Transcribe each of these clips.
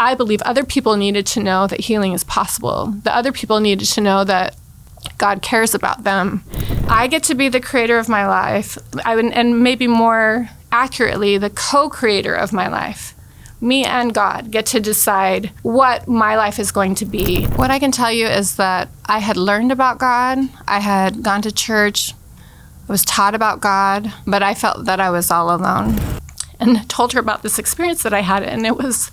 I believe other people needed to know that healing is possible. The other people needed to know that God cares about them. I get to be the creator of my life, and maybe more accurately, the co-creator of my life. Me and God get to decide what my life is going to be. What I can tell you is that I had learned about God. I had gone to church. I was taught about God, but I felt that I was all alone. And told her about this experience that I had, and it was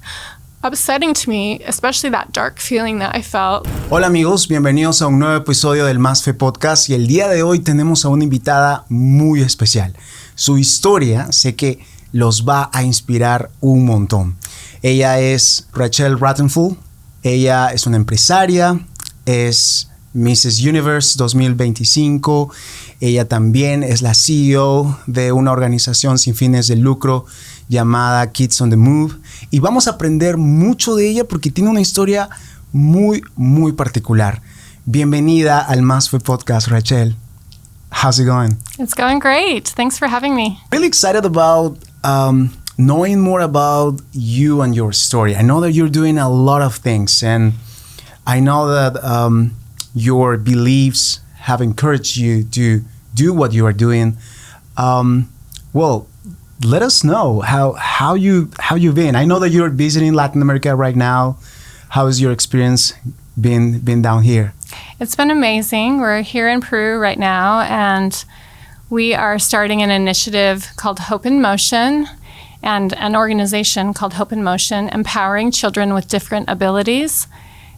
upsetting to me, especially that dark feeling that I felt. Hola amigos, bienvenidos a un nuevo episodio del Más Fe Podcast y el día de hoy tenemos a una invitada muy especial. Su historia sé que los va a inspirar un montón. Ella es Rachelle Rutherford, ella es una empresaria, es Mrs. Universo 2025, ella también es la CEO de una organización sin fines de lucro llamada Kids on the Move, y vamos a aprender mucho de ella porque tiene una historia muy particular. Bienvenida al Más Fe Podcast, Rachelle. How's it going? It's going great. Thanks for having me. Really excited about knowing more about you and your story. I know that you're doing a lot of things, and I know that your beliefs have encouraged you to do what you are doing. Well, let us know how you've been. I know that you're visiting Latin America right now. How has your experience been down here? It's been amazing. We're here in Peru right now, and we are starting an initiative called Hope in Motion, and an organization called Hope in Motion, empowering children with different abilities.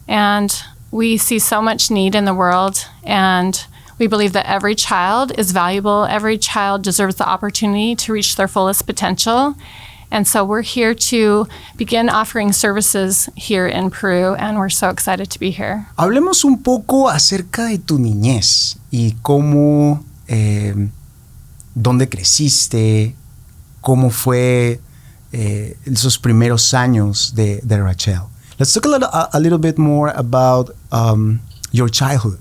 And we see so much need in the world, and we believe that every child is valuable. Every child deserves the opportunity to reach their fullest potential. And so we're here to begin offering services here in Peru, and we're so excited to be here. Hablemos un poco acerca de tu niñez y cómo, dónde creciste, cómo fue esos primeros años de Rachelle. Let's talk a little bit more about your childhood.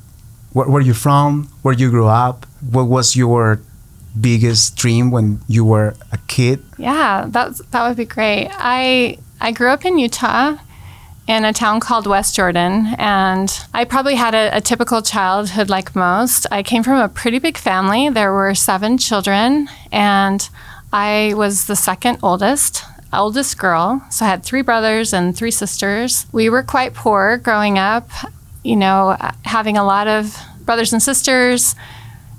Where you from? Where you grew up? What was your biggest dream when you were a kid? Yeah, that would be great. I grew up in Utah in a town called West Jordan, and I probably had a typical childhood like most. I came from a pretty big family. There were 7 children, and I was the second oldest girl. So I had 3 brothers and 3 sisters. We were quite poor growing up, you know, having a lot of brothers and sisters.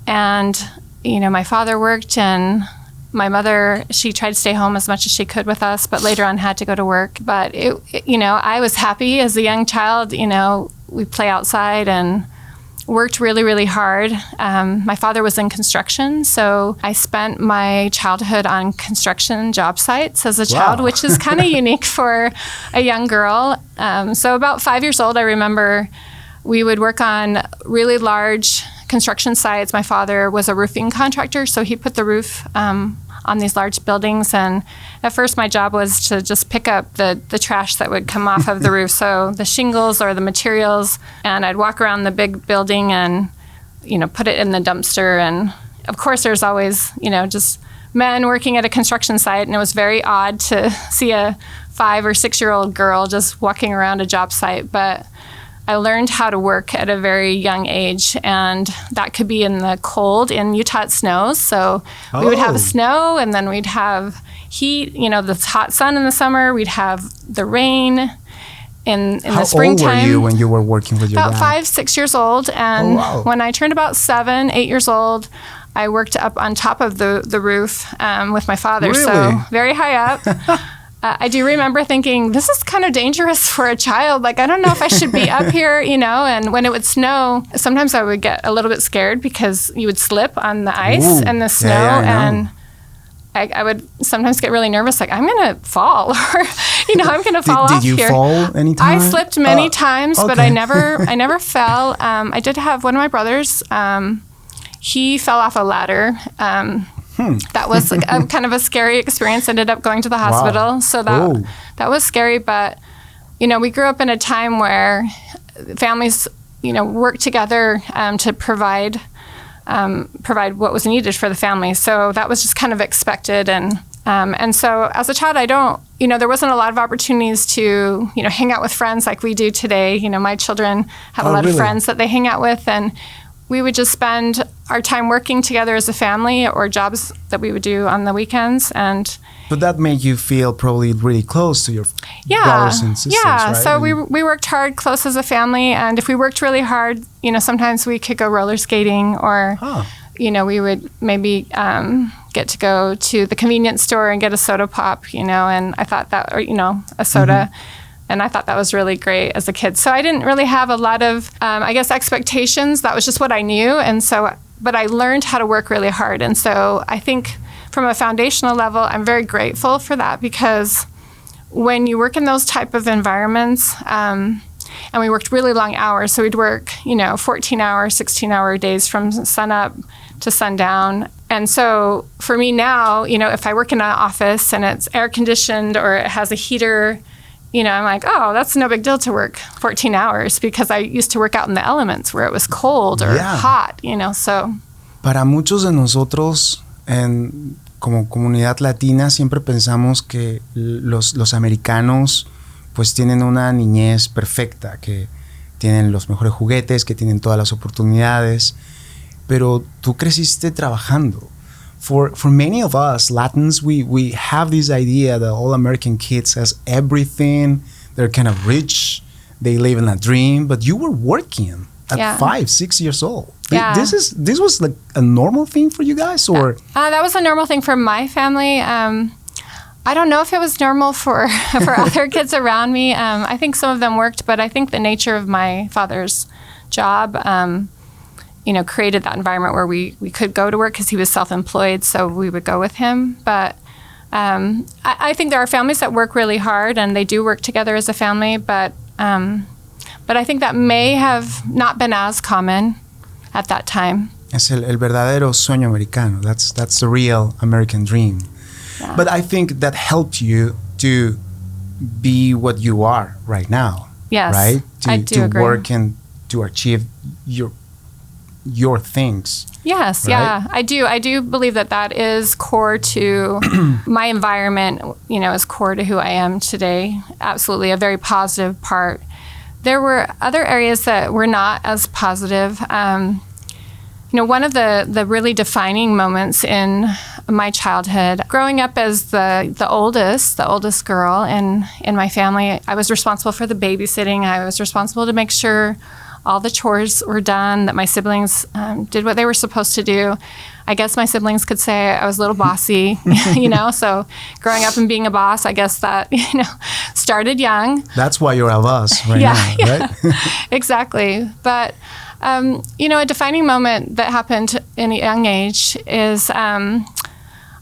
And, you know, my father worked, and my mother, she tried to stay home as much as she could with us, but later on had to go to work. But, you know, I was happy as a young child. You know, we play outside and worked really hard. My father was in construction, so I spent my childhood on construction job sites as a child, Wow. which is kind of unique for a young girl. So about 5 years old, I remember we would work on really large construction sites. My father was a roofing contractor, so he put the roof on these large buildings, and at first my job was to just pick up the trash that would come off of the roof, so the shingles or the materials, and I'd walk around the big building and, you know, put it in the dumpster. And of course there's always, you know, just men working at a construction site, and it was very odd to see a 5 or 6-year-old girl just walking around a job site. But I learned how to work at a very young age, and that could be in the cold. In Utah, it snows, so we would have snow, and then we'd have heat, you know, the hot sun in the summer. We'd have the rain in the springtime. How old were you when you were working with your dad? About 5, 6 years old, and when I turned about 7, 8 years old, I worked up on top of the roof with my father, Really? so very high up. I do remember thinking, this is kind of dangerous for a child. Like, I don't know if I should be up here, you know. And when it would snow, sometimes I would get a little bit scared because you would slip on the ice and the snow. Yeah, and I would sometimes get really nervous, like, I'm going to fall. Or, you know, I'm going to fall off here. Did you fall any time? I slipped many times, okay. but I never fell. I did have one of my brothers. He fell off a ladder. That was kind of a scary experience. Ended up going to the hospital. Wow. So that was scary. But, you know, we grew up in a time where families, you know, worked together to provide what was needed for the family. So that was just kind of expected. And And so as a child, there wasn't a lot of opportunities to, hang out with friends like we do today. My children have a lot of friends that they hang out with, and we would just spend our time working together as a family or jobs that we would do on the weekends. But that made you feel probably really close to your brothers and sisters, yeah. right? So we worked hard, close as a family, and if we worked really hard, sometimes we could go roller skating or, we would maybe get to go to the convenience store and get a soda pop, and I thought that, or, a soda. And I thought that was really great as a kid. So I didn't really have a lot of, expectations. That was just what I knew. And so, but I learned how to work really hard. And so I think from a foundational level, I'm very grateful for that, because when you work in those type of environments, and we worked really long hours. So we'd work, 14-hour, 16-hour days from sun up to sundown. And so for me now, if I work in an office and it's air conditioned or it has a heater, I'm like, oh, that's no big deal to work 14 hours, because I used to work out in the elements where it was cold or hot, so. Para muchos de nosotros, como comunidad latina, siempre pensamos que los americanos pues tienen una niñez perfecta, que tienen los mejores juguetes, que tienen todas las oportunidades, pero tú creciste trabajando. For many of us Latins, we have this idea that all American kids has everything. They're kind of rich. They live in a dream. But you were working at 5, 6 years old. Yeah. This was like a normal thing for you guys, or that was a normal thing for my family. I don't know if it was normal for other kids around me. I think some of them worked, but I think the nature of my father's job, created that environment where we could go to work because he was self-employed, so we would go with him. But I think there are families that work really hard and they do work together as a family, but I think that may have not been as common at that time. Es el verdadero sueño americano. That's the real American dream. Yeah. But I think that helped you to be what you are right now. Yes, right? I do agree. To work and to achieve your things. Yes, right? Yeah, I do. I do believe that is core to my environment, is core to who I am today. Absolutely, a very positive part. There were other areas that were not as positive. One of the really defining moments in my childhood, growing up as the oldest girl in my family, I was responsible for the babysitting. I was responsible to make sure all the chores were done, that my siblings did what they were supposed to do. I guess my siblings could say I was a little bossy, so growing up and being a boss, I guess that, started young. That's why you're a boss right now, right? Exactly. But, a defining moment that happened in a young age is I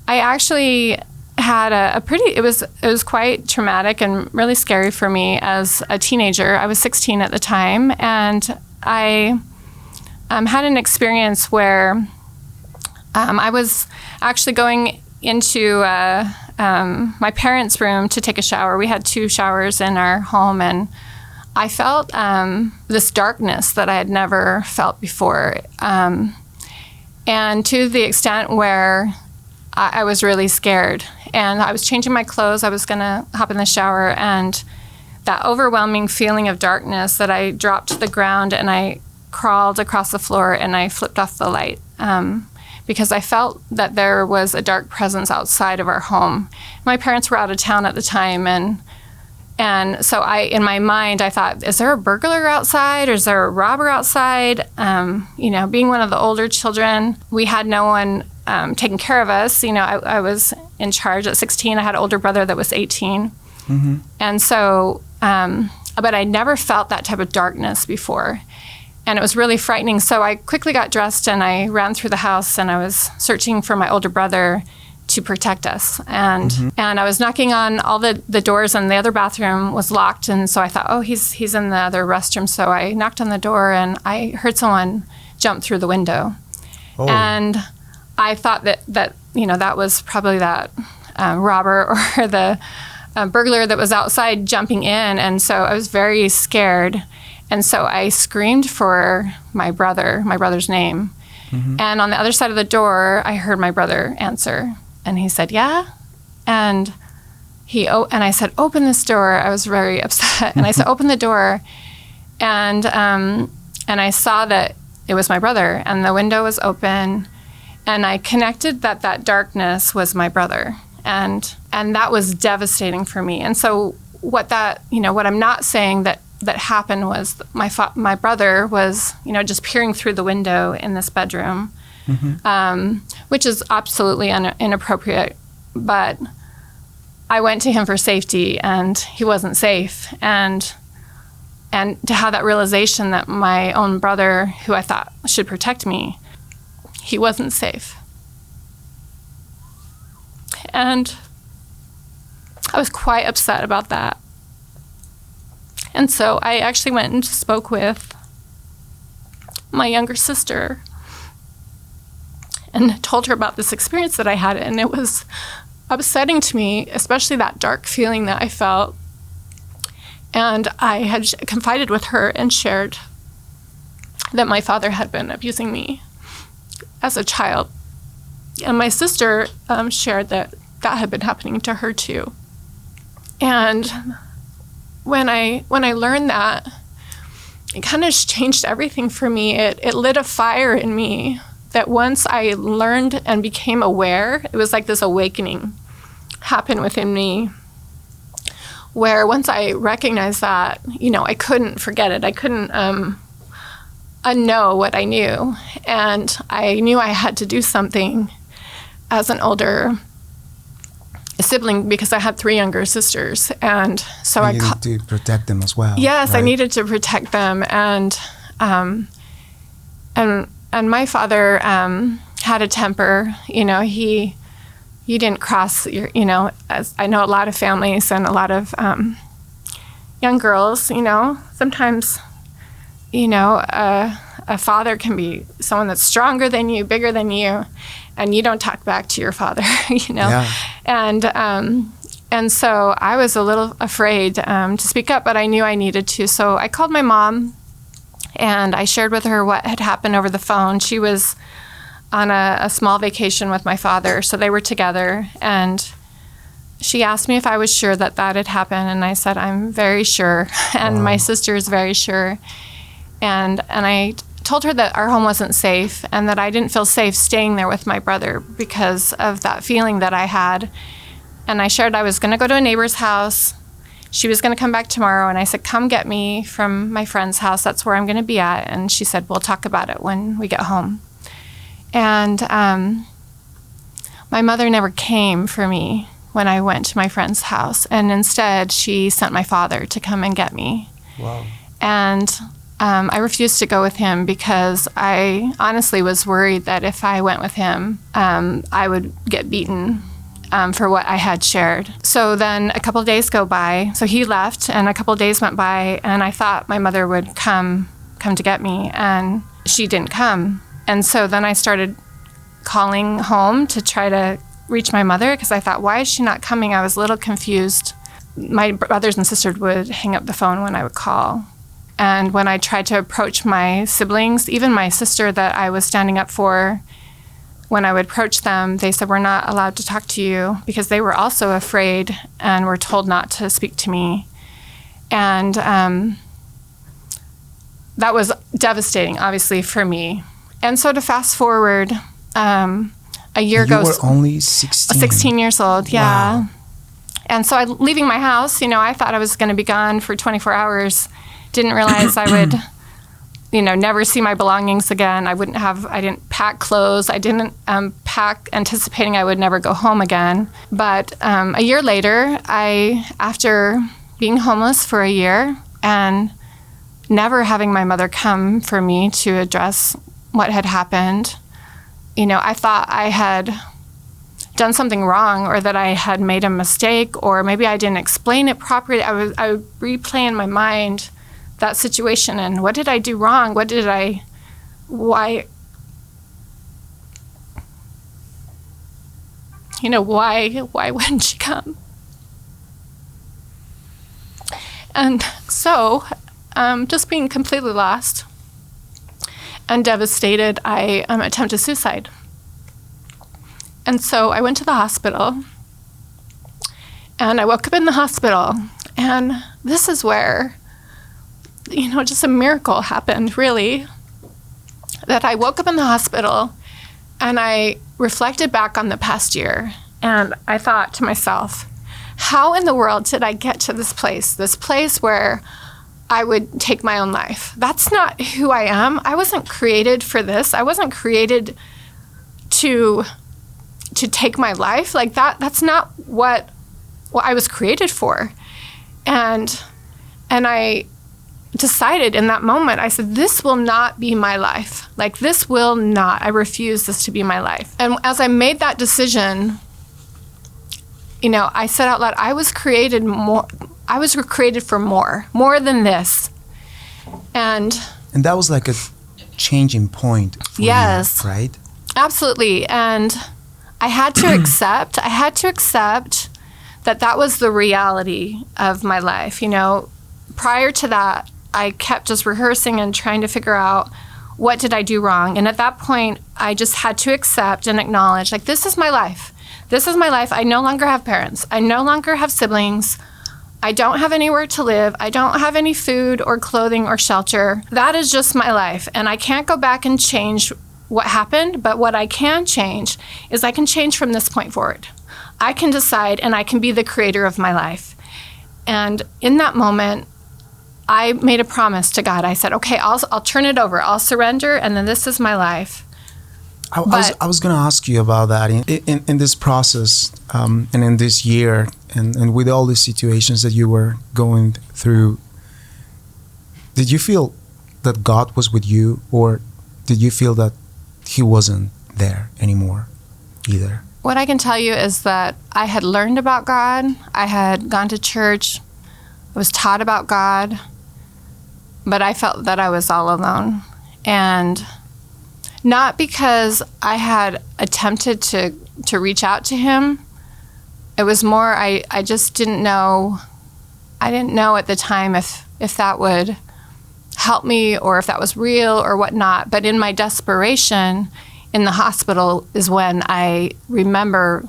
actually had it was quite traumatic and really scary for me as a teenager. I was 16 at the time, and I had an experience where I was actually going into my parents' room to take a shower. We had 2 showers in our home, and I felt this darkness that I had never felt before, and to the extent where I was really scared. And I was changing my clothes. I was going to hop in the shower, and that overwhelming feeling of darkness that I dropped to the ground and I crawled across the floor and I flipped off the light because I felt that there was a dark presence outside of our home. My parents were out of town at the time, and so in my mind, I thought, is there a burglar outside, or is there a robber outside? Being one of the older children, we had no one taking care of us. I was in charge at 16. I had an older brother that was 18. Mm-hmm. And so, but I never felt that type of darkness before. And it was really frightening. So I quickly got dressed and I ran through the house, and I was searching for my older brother to protect us. And I was knocking on all the doors, and the other bathroom was locked. And so I thought, oh, he's in the other restroom. So I knocked on the door, and I heard someone jump through the window. Oh. And I thought that that was probably that robber or the burglar that was outside jumping in. And so I was very scared. And so I screamed for my brother's name. Mm-hmm. And on the other side of the door, I heard my brother answer. And he said, yeah? And and I said, open this door. I was very upset. And I said, open the door. And I saw that it was my brother, and the window was open. And I connected that darkness was my brother. And that was devastating for me. And so what I'm not saying that happened was my brother was, just peering through the window in this bedroom, which is absolutely inappropriate. But I went to him for safety, and he wasn't safe. And to have that realization that my own brother, who I thought should protect me, he wasn't safe. And I was quite upset about that. And so I actually went and spoke with my younger sister and told her about this experience that I had. And it was upsetting to me, especially that dark feeling that I felt. And I had confided with her and shared that my father had been abusing me as a child. And my sister shared that had been happening to her too. And when I learned that, it kind of changed everything for me. It lit a fire in me that once I learned and became aware, it was like this awakening happened within me, where once I recognized that, I couldn't forget it. I couldn't unknow what I knew. And I knew I had to do something as an older sibling, because I had 3 younger sisters, and so I needed to protect them as well. Yes, right? I needed to protect them, and my father had a temper. He didn't cross your. As I know, a lot of families and a lot of young girls. Sometimes, a father can be someone that's stronger than you, bigger than you, and you don't talk back to your father, Yeah. And so I was a little afraid to speak up, but I knew I needed to. So I called my mom, and I shared with her what had happened over the phone. She was on a small vacation with my father, so they were together, and she asked me if I was sure that had happened, and I said, I'm very sure, and Wow. My sister is very sure. And I told her that our home wasn't safe, and that I didn't feel safe staying there with my brother because of that feeling that I had. And I shared I was going to go to a neighbor's house. She was going to come back tomorrow, and I said, come get me from my friend's house. That's where I'm going to be at. And she said, we'll talk about it when we get home. And my mother never came for me when I went to my friend's house, and instead she sent my father to come and get me. Wow. And I refused to go with him because I honestly was worried that if I went with him, I would get beaten for what I had shared. So then a couple of days go by. So he left, and a couple of days went by, and I thought my mother would come to get me, and she didn't come. And so then I started calling home to try to reach my mother, because I thought, why is she not coming? I was a little confused. My brothers and sisters would hang up the phone when I would call. And when I tried to approach my siblings, even my sister that I was standing up for, when I would approach them, they said, we're not allowed to talk to you, because they were also afraid and were told not to speak to me. And that was devastating, obviously, for me. And so to fast forward, a year goes. You were only 16. 16 years old, yeah. Wow. And so leaving my house, I thought I was going to be gone for 24 hours. Didn't realize I would, never see my belongings again. I didn't pack clothes. I didn't pack anticipating I would never go home again. But a year later, after being homeless for a year and never having my mother come for me to address what had happened, I thought I had done something wrong, or that I had made a mistake, or maybe I didn't explain it properly. I would replay in my mind that situation, and what did I do wrong? Why wouldn't she come? And so, just being completely lost and devastated, I attempted suicide. And so I went to the hospital, And I woke up in the hospital, and this is where, just a miracle happened, really. That I woke up in the hospital, and I reflected back on the past year, and I thought to myself, how in the world did I get to this place where I would take my own life? That's not who I am. I wasn't created for this. I wasn't created to take my life. Like that's not what I was created for. And I decided in that moment, I said, this will not be my life. Like this will not, I refuse this to be my life. And as I made that decision, I said out loud, I was created for more than this. And that was like a changing point for yes, you, right? Absolutely. And I had to accept that was the reality of my life. Prior to that, I kept just rehearsing and trying to figure out what did I do wrong. And at that point, I just had to accept and acknowledge, like, this is my life. This is my life. I no longer have parents. I no longer have siblings. I don't have anywhere to live. I don't have any food or clothing or shelter. That is just my life. And I can't go back and change what happened, but what I can change is I can change from this point forward. I can decide and I can be the creator of my life. And in that moment, I made a promise to God. I said, okay, I'll turn it over. I'll surrender, and then this is my life. I was going to ask you about that in this process and in this year and with all the situations that you were going through. Did you feel that God was with you, or did you feel that He wasn't there anymore either? What I can tell you is that I had learned about God. I had gone to church. I was taught about God. But I felt that I was all alone. And not because I had attempted to reach out to Him. It was more I just didn't know. I didn't know at the time if that would help me or if that was real or whatnot. But in my desperation in the hospital is when I remember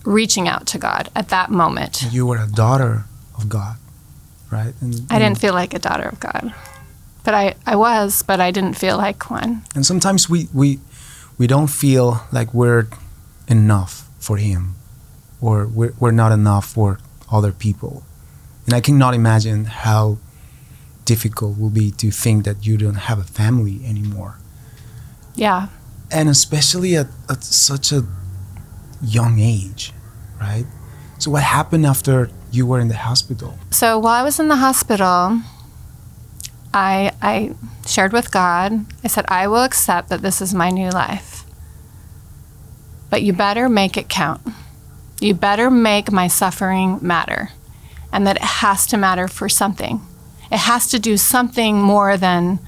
reaching out to God at that moment. You were a daughter of God, right? And I didn't feel like a daughter of God. But I was, but I didn't feel like one. And sometimes we don't feel like we're enough for Him, or we're not enough for other people. And I cannot imagine how difficult it will be to think that you don't have a family anymore. Yeah. And especially at such a young age, right? So what happened after you were in the hospital? So while I was in the hospital, I shared with God. I said, I will accept that this is my new life. But you better make it count. You better make my suffering matter. And that it has to matter for something. It has to do something more than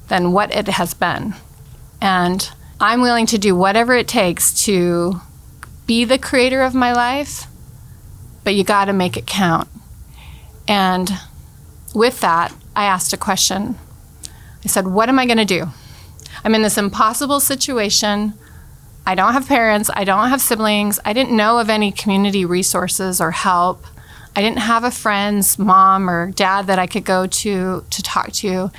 what it has been. And I'm willing to do whatever it takes to be the creator of my life, but you got to make it count. And with that, I asked a question. I said, what am I going to do? I'm in this impossible situation. I don't have parents. I don't have siblings. I didn't know of any community resources or help. I didn't have a friend's mom or dad that I could go to talk to.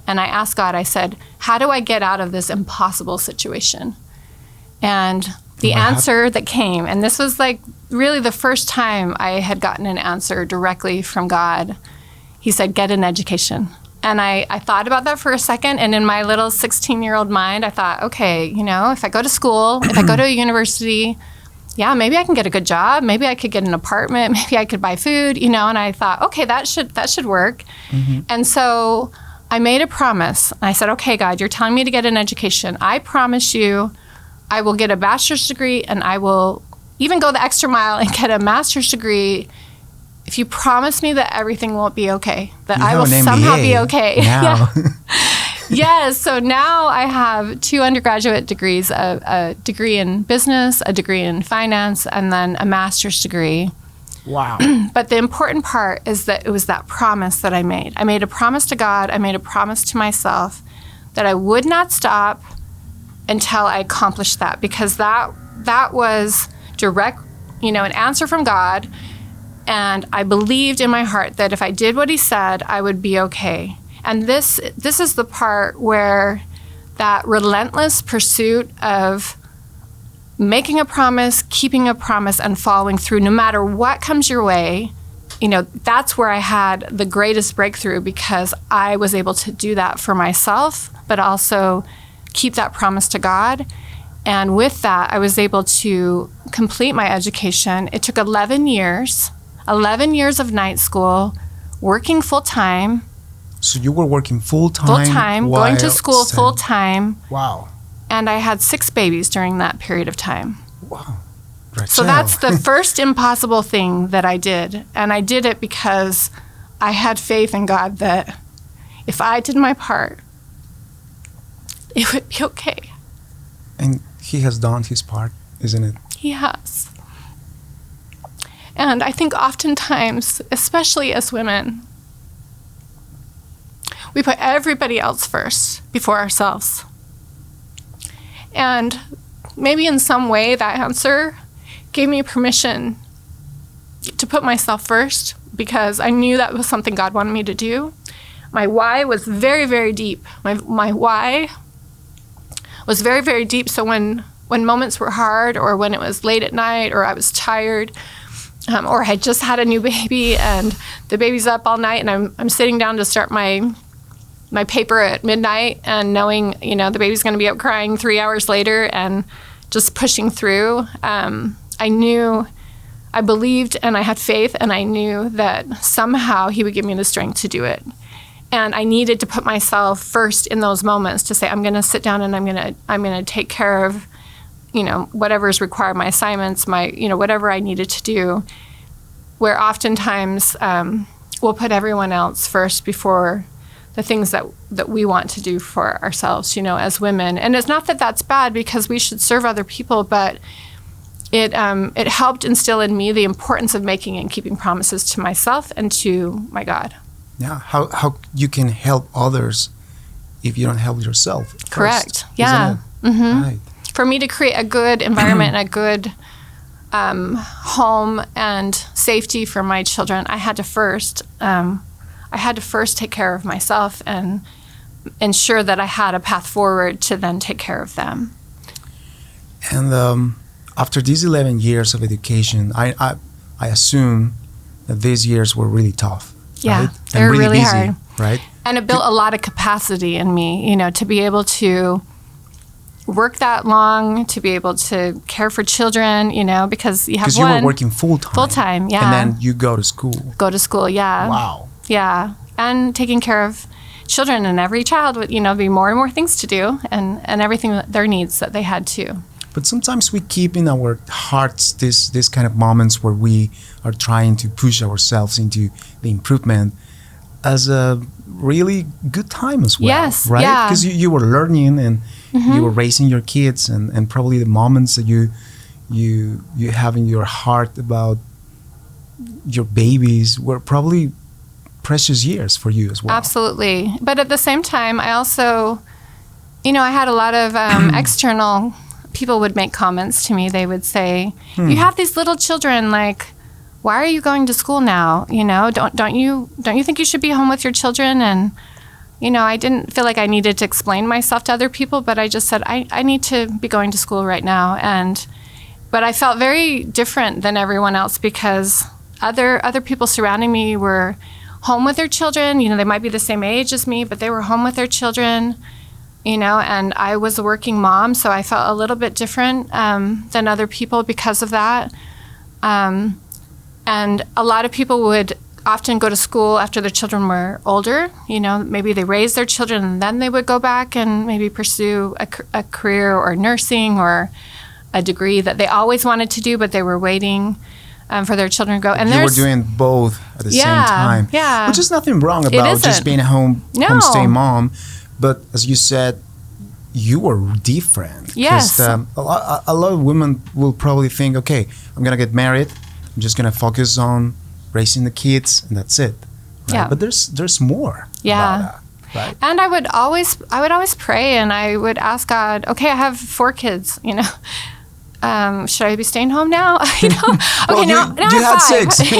And I asked God, I said, how do I get out of this impossible situation? And the answer that came, and this was like really the first time I had gotten an answer directly from God. He said, get an education. And I thought about that for a second. And in my little 16-year-old mind, I thought, okay, if I go to school, if I go to a university, yeah, maybe I can get a good job. Maybe I could get an apartment. Maybe I could buy food, and I thought, okay, that should work. Mm-hmm. And so I made a promise. I said, okay, God, you're telling me to get an education. I promise you I will get a bachelor's degree, and I will even go the extra mile and get a master's degree if you promise me that everything won't be okay, that I will somehow be okay. Now. Yes, so now I have 2 undergraduate degrees, a degree in business, a degree in finance, and then a master's degree. Wow. But the important part is that it was that promise that I made. I made a promise to God. I made a promise to myself that I would not stop until I accomplished that, because that was direct, an answer from God, And I believed in my heart that if I did what he said, I would be okay. And this is the part where that relentless pursuit of making a promise, keeping a promise, and following through no matter what comes your way, that's where I had the greatest breakthrough, because I was able to do that for myself, but also keep that promise to God. And with that, I was able to complete my education. It took 11 years of night school, working full-time. So you were working full-time? Full-time, going to school full-time. Wow. And I had 6 babies during that period of time. Wow. Rachelle. So that's the first impossible thing that I did. And I did it because I had faith in God that if I did my part, it would be okay. And he has done his part, isn't it? He has. And I think oftentimes, especially as women, we put everybody else first before ourselves. And maybe in some way that answer gave me permission to put myself first, because I knew that was something God wanted me to do. My why was very, very deep. My why was very, very deep. So when moments were hard, or when it was late at night, or I was tired, or I had just had a new baby and the baby's up all night, and I'm sitting down to start my paper at midnight, and knowing, the baby's going to be up crying 3 hours later, and just pushing through. I believed, and I had faith, and I knew that somehow he would give me the strength to do it. And I needed to put myself first in those moments to say, I'm going to sit down and I'm going to take care of, whatever is required, my assignments, whatever I needed to do. Where oftentimes we'll put everyone else first before the things that we want to do for ourselves, as women. And it's not that that's bad, because we should serve other people, but it helped instill in me the importance of making and keeping promises to myself and to my God. Yeah, how you can help others if you don't help yourself first. Correct. Yeah. Mm-hmm. Right. For me to create a good environment and a good home and safety for my children, I had to first take care of myself and ensure that I had a path forward to then take care of them. And after these 11 years of education, I assume that these years were really tough. Yeah, right? they're and really busy, hard. Right? And it built a lot of capacity in me, to be able to work that long, to be able to care for children, because you have one. Because you were working full-time. Full-time, yeah. And then you go to school. Go to school, yeah. Wow. Yeah, and taking care of children, and every child would, be more and more things to do, and everything, their needs that they had too. But sometimes we keep in our hearts this kind of moments where we are trying to push ourselves into the improvement as a really good time as well. Yes, right? yeah. Because you were learning, and you were raising your kids, and probably the moments that you have in your heart about your babies were probably precious years for you as well. Absolutely. But at the same time, I also, I had a lot of external people would make comments to me. They would say, you have these little children, like, why are you going to school now? Don't you think you should be home with your children? And, I didn't feel like I needed to explain myself to other people, but I just said, I need to be going to school right now. But I felt very different than everyone else, because other people surrounding me were home with their children. They might be the same age as me, but they were home with their children, and I was a working mom, so I felt a little bit different than other people because of that. And a lot of people would often go to school after their children were older. Maybe they raised their children and then they would go back and maybe pursue a career or nursing or a degree that they always wanted to do, but they were waiting for their children to go. And you were doing both at the same time. Yeah. Which is nothing wrong about just being a homestay mom. But as you said, you were different. Yes. A lot of women will probably think, okay, I'm going to get married. I'm just going to focus on raising the kids, and that's it. Right? Yeah. But there's more about that. Right? And I would always pray, and I would ask God, okay, I have 4 kids, should I be staying home now? Okay, well, now you I have had 6.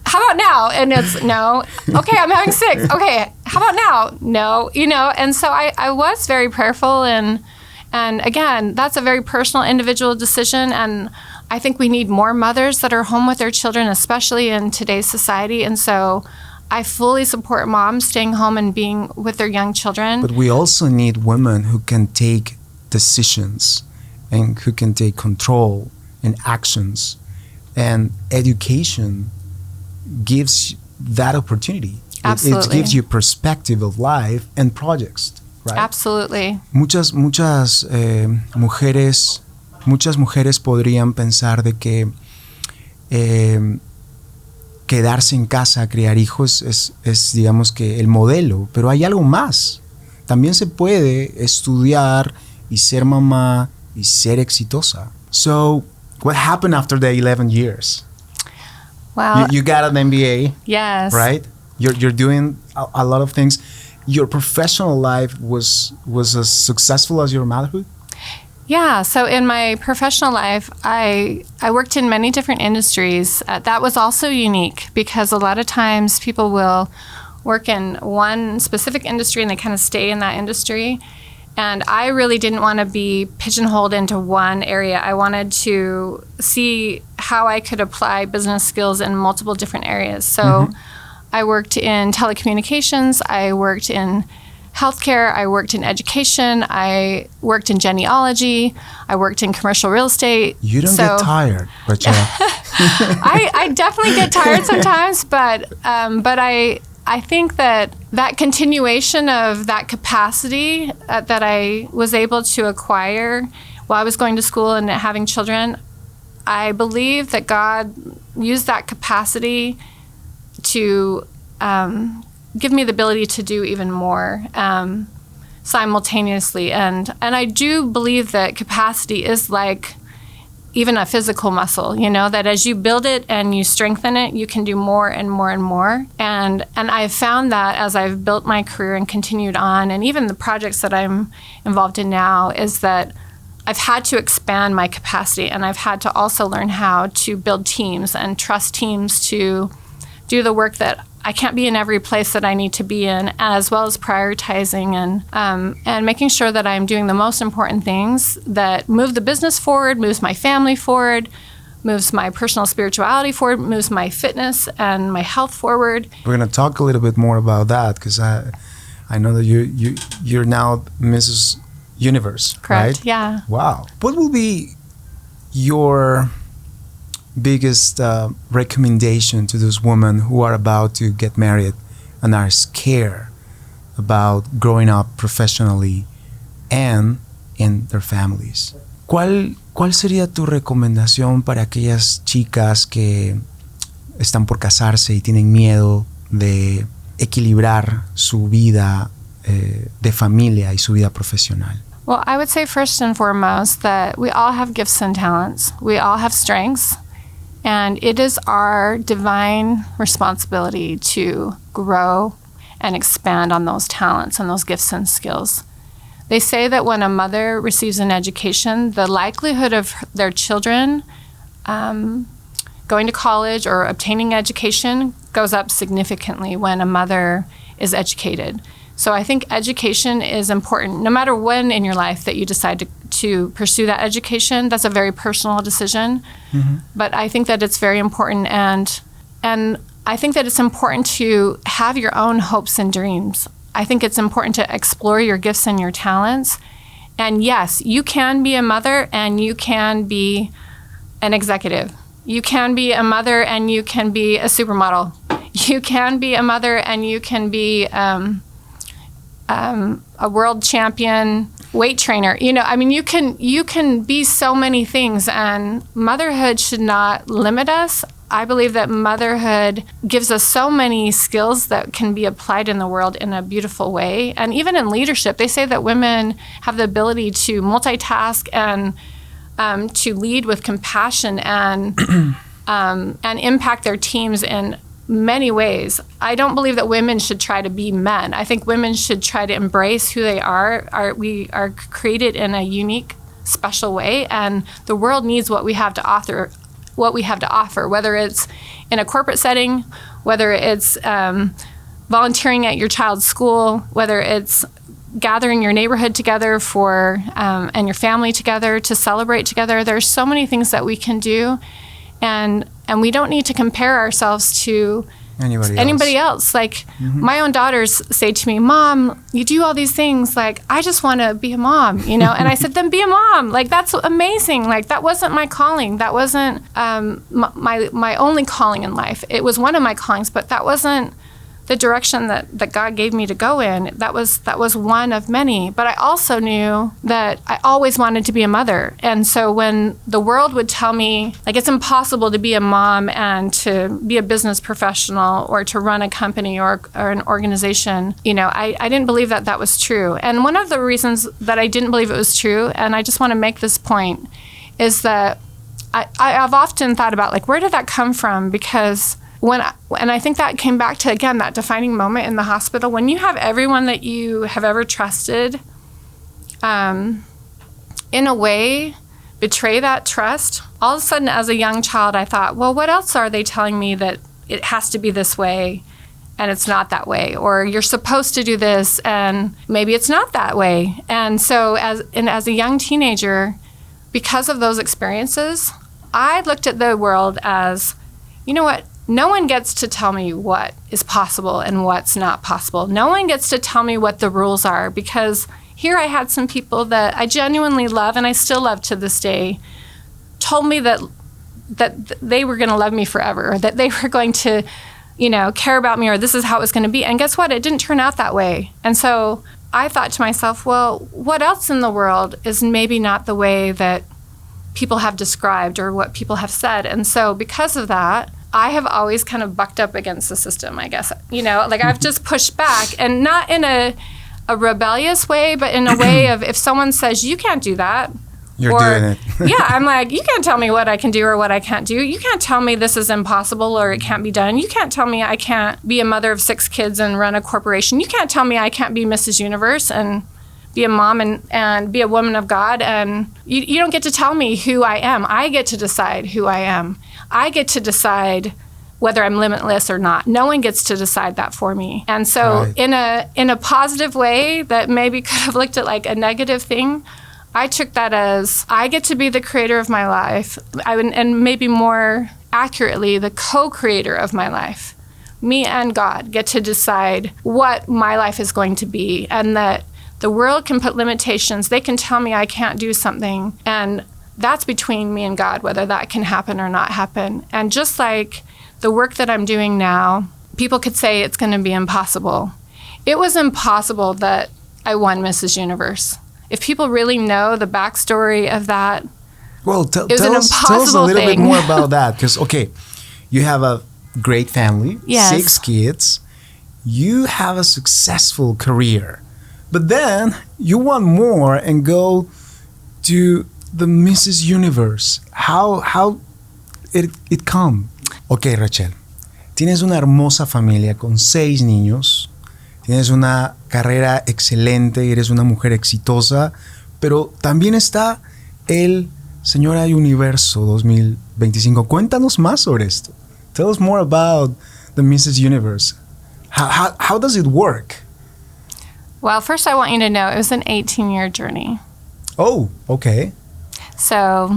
How about now? And it's no. Okay, I'm having 6. Okay, how about now? No, And so I was very prayerful, and again, that's a very personal, individual decision. And I think we need more mothers that are home with their children, especially in today's society. And so I fully support moms staying home and being with their young children. But we also need women who can take decisions and who can take control and actions. And education gives that opportunity. Absolutely. It gives you perspective of life and projects, right? Absolutely. Muchas mujeres podrían pensar de que quedarse en casa, criar hijos es digamos que el modelo, pero hay algo más. También se puede estudiar y ser mamá y ser exitosa. So, what happened after the 11 years? Well, You got an MBA, yes. right? You're doing a lot of things. Your professional life was as successful as your motherhood? Yeah, so in my professional life, I worked in many different industries. That was also unique because a lot of times people will work in one specific industry and they kind of stay in that industry. And I really didn't want to be pigeonholed into one area. I wanted to see how I could apply business skills in multiple different areas. So I worked in telecommunications, I worked in healthcare, I worked in education, I worked in genealogy, I worked in commercial real estate. You don't get tired, Rachelle. I definitely get tired sometimes, but I think that continuation of that capacity that I was able to acquire while I was going to school and having children, I believe that God used that capacity to give me the ability to do even more simultaneously. And I do believe that capacity is like even a physical muscle, that as you build it and you strengthen it, you can do more and more and more. And I've found that as I've built my career and continued on, and even the projects that I'm involved in now, is that I've had to expand my capacity, and I've had to also learn how to build teams and trust teams to do the work that I can't be in every place that I need to be in, as well as prioritizing and making sure that I'm doing the most important things that move the business forward, moves my family forward, moves my personal spirituality forward, moves my fitness and my health forward. We're going to talk a little bit more about that because I know that you're now Mrs. Universe, Correct, right? Yeah. Wow. What will be your biggest recommendation to those women who are about to get married and are scared about growing up professionally and in their families? ¿Cuál sería tu recomendación para aquellas chicas que están por casarse y tienen miedo de equilibrar su vida de familia y su vida profesional? Well, I would say first and foremost that we all have gifts and talents. We all have strengths. And it is our divine responsibility to grow and expand on those talents and those gifts and skills. They say that when a mother receives an education, the likelihood of their children going to college or obtaining education goes up significantly when a mother is educated. So I think education is important. No matter when in your life that you decide to pursue that education, that's a very personal decision. But I think that it's very important, and I think that it's important to have your own hopes and dreams. I think it's important to explore your gifts and your talents. And yes, you can be a mother and you can be an executive. You can be a mother and you can be a supermodel. You can be a mother and you can be a world champion weight trainer. You can be so many things, and motherhood should not limit us. I believe that motherhood gives us so many skills that can be applied in the world in a beautiful way. And even in leadership, they say that women have the ability to multitask and to lead with compassion and impact their teams in many ways. I don't believe that women should try to be men. I think women should try to embrace who they are. We are created in a unique special way, and the world needs what we have to offer, whether it's in a corporate setting, whether it's volunteering at your child's school, whether it's gathering your neighborhood together and your family together to celebrate together. There's so many things that we can do, and we don't need to compare ourselves to anybody else. Like, my own daughters say to me, "Mom, you do all these things. Like, I just want to be a mom, you know?" And I said, "Then be a mom. Like, that's amazing. Like, that wasn't my calling. That wasn't my only calling in life. It was one of my callings, but that wasn't the direction that God gave me to go in. That was one of many. But I also knew that I always wanted to be a mother. And so when the world would tell me, like, it's impossible to be a mom and to be a business professional or to run a company or an organization, you know, I didn't believe that was true. And one of the reasons that I didn't believe it was true, and I just want to make this point, is that I've often thought about, like, where did that come from? Because and I think that came back to, again, that defining moment in the hospital. When you have everyone that you have ever trusted, in a way, betray that trust, all of a sudden, as a young child, I thought, well, what else are they telling me that it has to be this way and it's not that way? Or you're supposed to do this and maybe it's not that way. And so as a young teenager, because of those experiences, I looked at the world as, you know what? No one gets to tell me what is possible and what's not possible. No one gets to tell me what the rules are, because here I had some people that I genuinely love and I still love to this day, told me that they were going to love me forever, that they were going to, you know, care about me, or this is how it was going to be. And guess what? It didn't turn out that way. And so I thought to myself, well, what else in the world is maybe not the way that people have described or what people have said? And so because of that, I have always kind of bucked up against the system, I guess. You know, like, I've just pushed back, and not in a rebellious way, but in a way of, if someone says, you can't do that. You're doing it. Yeah, I'm like, you can't tell me what I can do or what I can't do. You can't tell me this is impossible or it can't be done. You can't tell me I can't be a mother of 6 kids and run a corporation. You can't tell me I can't be Mrs. Universe and be a mom and be a woman of God. And you don't get to tell me who I am. I get to decide who I am. I get to decide whether I'm limitless or not. No one gets to decide that for me. And so right. in a positive way that maybe could have looked at like a negative thing, I took that as, I get to be the creator of my life, and maybe more accurately, the co-creator of my life. Me and God get to decide what my life is going to be, and that the world can put limitations. They can tell me I can't do something, and that's between me and God, whether that can happen or not happen. And just like the work that I'm doing now, people could say it's going to be impossible. It was impossible that I won Mrs. Universe. If people really know the backstory of that, well, tell us a little bit more about that. Because, okay, you have a great family, yes. 6 kids, you have a successful career, but then you want more and go to the Mrs. Universe. How it come? Ok, Rachelle, tienes una hermosa familia con 6 niños, tienes una carrera excelente, eres una mujer exitosa, pero también está el Señora Universo 2025. Cuéntanos más sobre esto. Tell us more about the Mrs. Universe. How does it work? Well, first I want you to know it was an 18-year journey. Oh, okay. So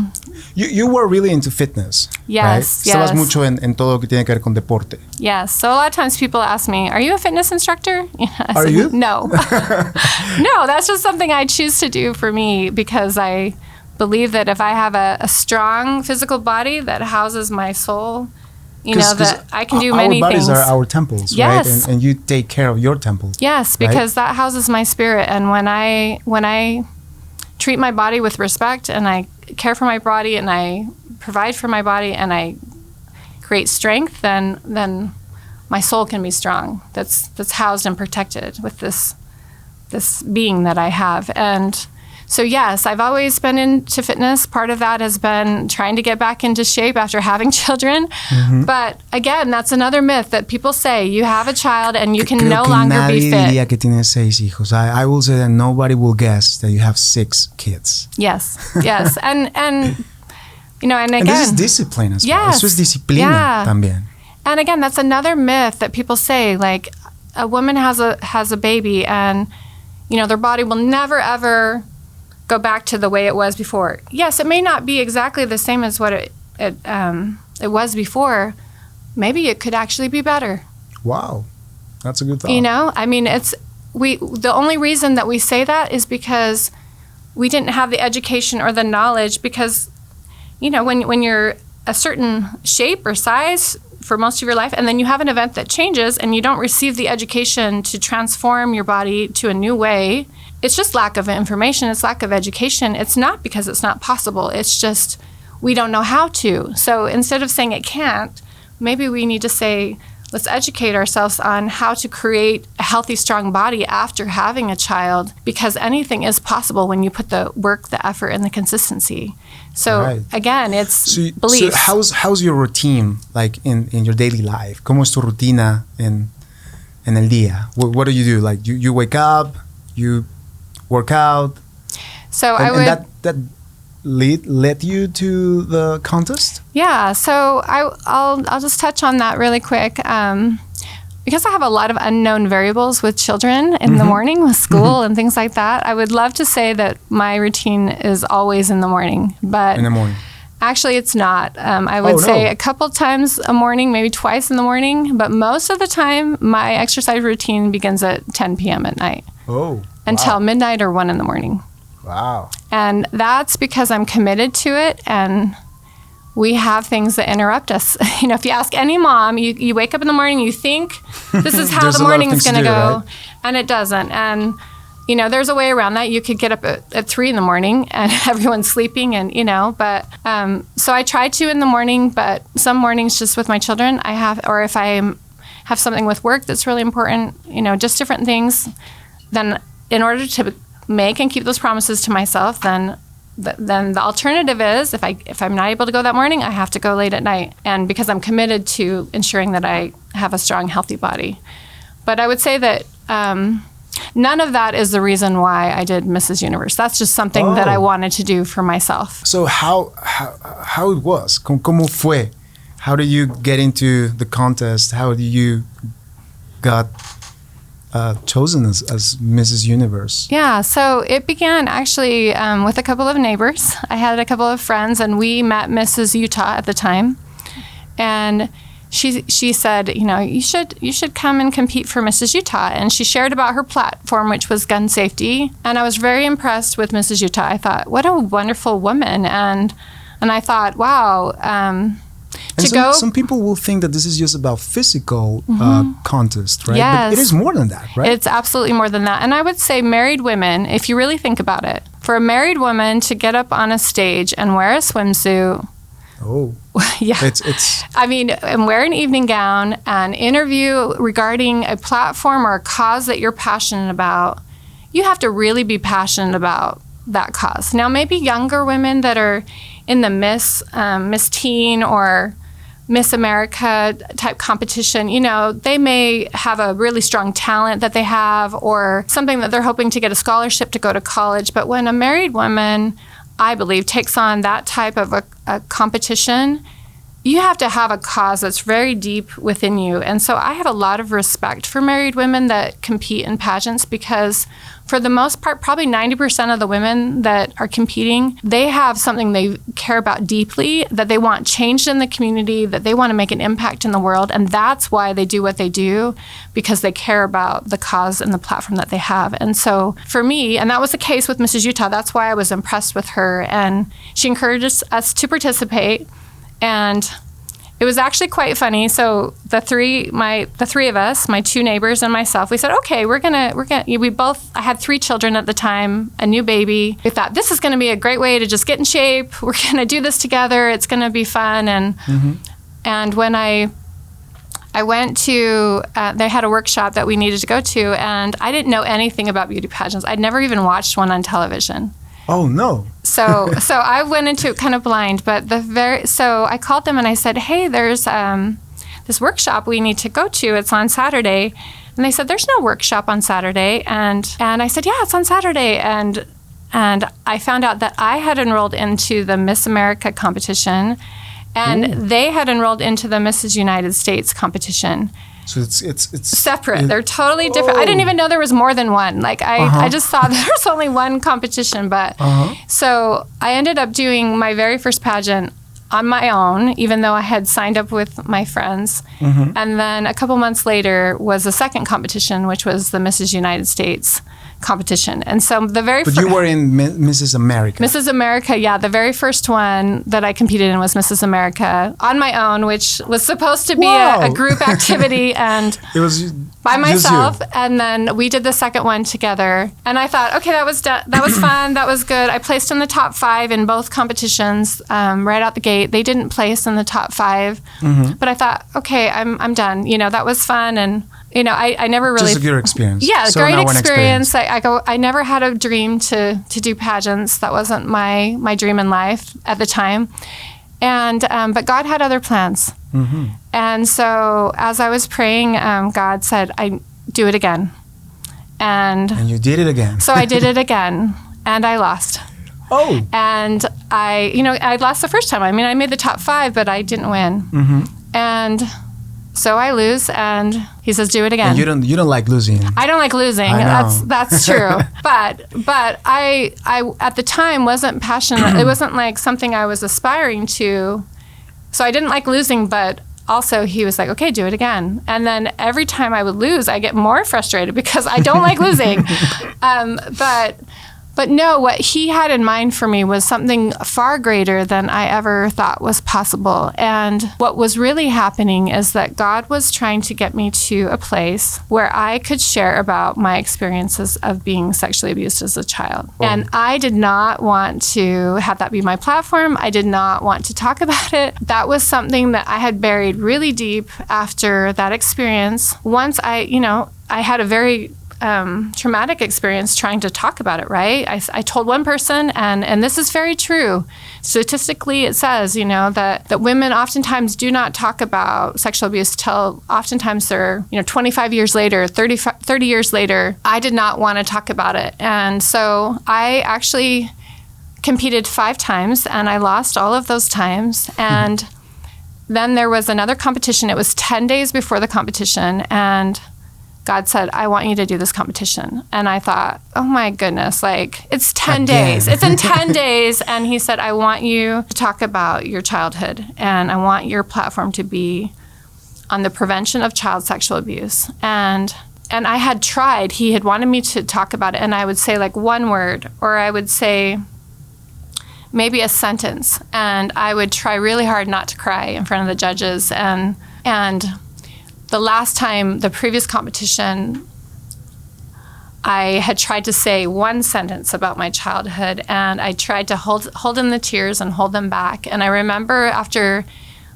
you were really into fitness, yes, right? Yes. Estabas mucho en todo lo que tiene que ver con deporte. Yes. So a lot of times people ask me, are you a fitness instructor? I Are said, you? No. No, that's just something I choose to do for me, because I believe that if I have a strong physical body that houses my soul, you know, that I can do many things. Our bodies are our temples, yes. right? And you take care of your temple. Yes, because that houses my spirit. And when I treat my body with respect, and I care for my body, and I provide for my body, and I create strength, then my soul can be strong. That's housed and protected with this being that I have. And So yes, I've always been into fitness. Part of that has been trying to get back into shape after having children. But again, that's another myth that people say you have a child and you can no longer be fit. Diría que tienes 6 hijos. I will say that nobody will guess that you have 6 kids. Yes. and you know, and again, and this is discipline as well. Eso es disciplina también. And again, that's another myth that people say, like a woman has a baby and, you know, their body will never ever go back to the way it was before. Yes, it may not be exactly the same as what it was before. Maybe it could actually be better. Wow, that's a good thought. You know, I mean, the only reason that we say that is because we didn't have the education or the knowledge. Because, you know, when you're a certain shape or size for most of your life, and then you have an event that changes and you don't receive the education to transform your body to a new way, it's just lack of information, it's lack of education. It's not because it's not possible, it's just we don't know how to. So instead of saying it can't, maybe we need to say, let's educate ourselves on how to create a healthy, strong body after having a child, because anything is possible when you put the work, the effort, and the consistency. So again, it's beliefs. So how's your routine like in your daily life? ¿Cómo es tu rutina en el día? What do you do? Like you wake up, you work out. So and that led you to the contest? Yeah. So I'll just touch on that really quick. Because I have a lot of unknown variables with children in the morning with school and things like that, I would love to say that my routine is always in the morning. But in the morning. Actually, it's not. I would say a couple times a morning, maybe twice in the morning. But most of the time, my exercise routine begins at 10 p.m. at night. Until midnight or 1 in the morning. Wow. And that's because I'm committed to it, and we have things that interrupt us. You know, if you ask any mom, you wake up in the morning, you think this is how the morning's going to go, right? And it doesn't. And, you know, there's a way around that. You could get up at 3 in the morning and everyone's sleeping and, you know, but so I try to in the morning, but some mornings just with my children or if I have something with work that's really important, you know, just different things, then in order to make and keep those promises to myself, then the alternative is if I'm not able to go that morning, I have to go late at night, and because I'm committed to ensuring that I have a strong, healthy body. But I would say that none of that is the reason why I did Mrs. Universe. That's just something that I wanted to do for myself. So how it was? ¿Cómo fue? How did you get into the contest? How did you got chosen as Mrs. Universe? Yeah, so it began actually with a couple of neighbors. I had a couple of friends, and we met Mrs. Utah at the time. And she said, you know, you should come and compete for Mrs. Utah. And she shared about her platform, which was gun safety. And I was very impressed with Mrs. Utah. I thought, what a wonderful woman. And I thought, wow. Some people will think that this is just about physical contest, right? Yes. But it is more than that, right? It's absolutely more than that. And I would say married women, if you really think about it, for a married woman to get up on a stage and wear a swimsuit. Yeah. It's. I mean, and wear an evening gown and interview regarding a platform or a cause that you're passionate about, you have to really be passionate about that cause. Now, maybe younger women that are in the Miss Teen or Miss America type competition, you know, they may have a really strong talent that they have or something that they're hoping to get a scholarship to go to college. But when a married woman, I believe, takes on that type of a competition, you have to have a cause that's very deep within you. And so I have a lot of respect for married women that compete in pageants because for the most part, probably 90% of the women that are competing, they have something they care about deeply, that they want changed in the community, that they want to make an impact in the world. And that's why they do what they do, because they care about the cause and the platform that they have. And so for me, and that was the case with Mrs. Utah, that's why I was impressed with her. And she encouraged us to participate. And it was actually quite funny. So the three of us, my 2 neighbors and myself, we said, okay, I had 3 children at the time, a new baby. We thought this is going to be a great way to just get in shape. We're going to do this together. It's going to be fun. And when I went to, they had a workshop that we needed to go to, and I didn't know anything about beauty pageants. I'd never even watched one on television. Oh, no. So I went into it kind of blind, but so I called them and I said, hey, there's this workshop we need to go to. It's on Saturday. And they said, there's no workshop on Saturday. And I said, yeah, it's on Saturday. And I found out that I had enrolled into the Miss America competition, and they had enrolled into the Mrs. United States competition. So it's separate. They're totally different. I didn't even know there was more than one. Like I just thought there was only one competition. But so I ended up doing my very first pageant on my own, even though I had signed up with my friends. And then a couple months later was the second competition, which was the Mrs. United States competition. And so the very But you were in Mrs. America. Mrs. America, yeah. The very first one that I competed in was Mrs. America on my own, which was supposed to be a group activity, and it was by myself. And then we did the second one together. And I thought, okay, that was fun. That was good. I placed in the top 5 in both competitions right out the gate. They didn't place in the top 5, but I thought, okay, I'm done. You know, that was fun. And you know, I never really... Just a good experience. Yeah, so great experience. I never had a dream to do pageants. That wasn't my dream in life at the time. And but God had other plans. And so as I was praying, God said, I do it again. And you did it again. So I did it again, and I lost. Oh. And I lost the first time. I mean, I made the top 5, but I didn't win. And so I lose, and he says, "Do it again." And you don't like losing. I don't like losing. That's true. But I at the time wasn't passionate. It wasn't like something I was aspiring to. So I didn't like losing, but also he was like, "Okay, do it again." And then every time I would lose, I get more frustrated because I don't like losing. But no, what he had in mind for me was something far greater than I ever thought was possible. And what was really happening is that God was trying to get me to a place where I could share about my experiences of being sexually abused as a child. Oh. And I did not want to have that be my platform. I did not want to talk about it. That was something that I had buried really deep after that experience. Once I had a very traumatic experience trying to talk about it, right? I told one person, and this is very true. Statistically, it says, that women oftentimes do not talk about sexual abuse till oftentimes they're, 25 years later, 30 years later. I did not want to talk about it. And so I actually competed 5 times, and I lost all of those times. And then there was another competition. It was 10 days before the competition, and God said, I want you to do this competition. And I thought, oh my goodness, it's 10 days. It's in 10 days. And he said, I want you to talk about your childhood, and I want your platform to be on the prevention of child sexual abuse. And I had tried. He had wanted me to talk about it, and I would say one word, or I would say maybe a sentence. And I would try really hard not to cry in front of the judges. And the last time, the previous competition, I had tried to say one sentence about my childhood, and I tried to hold in the tears and hold them back. And I remember after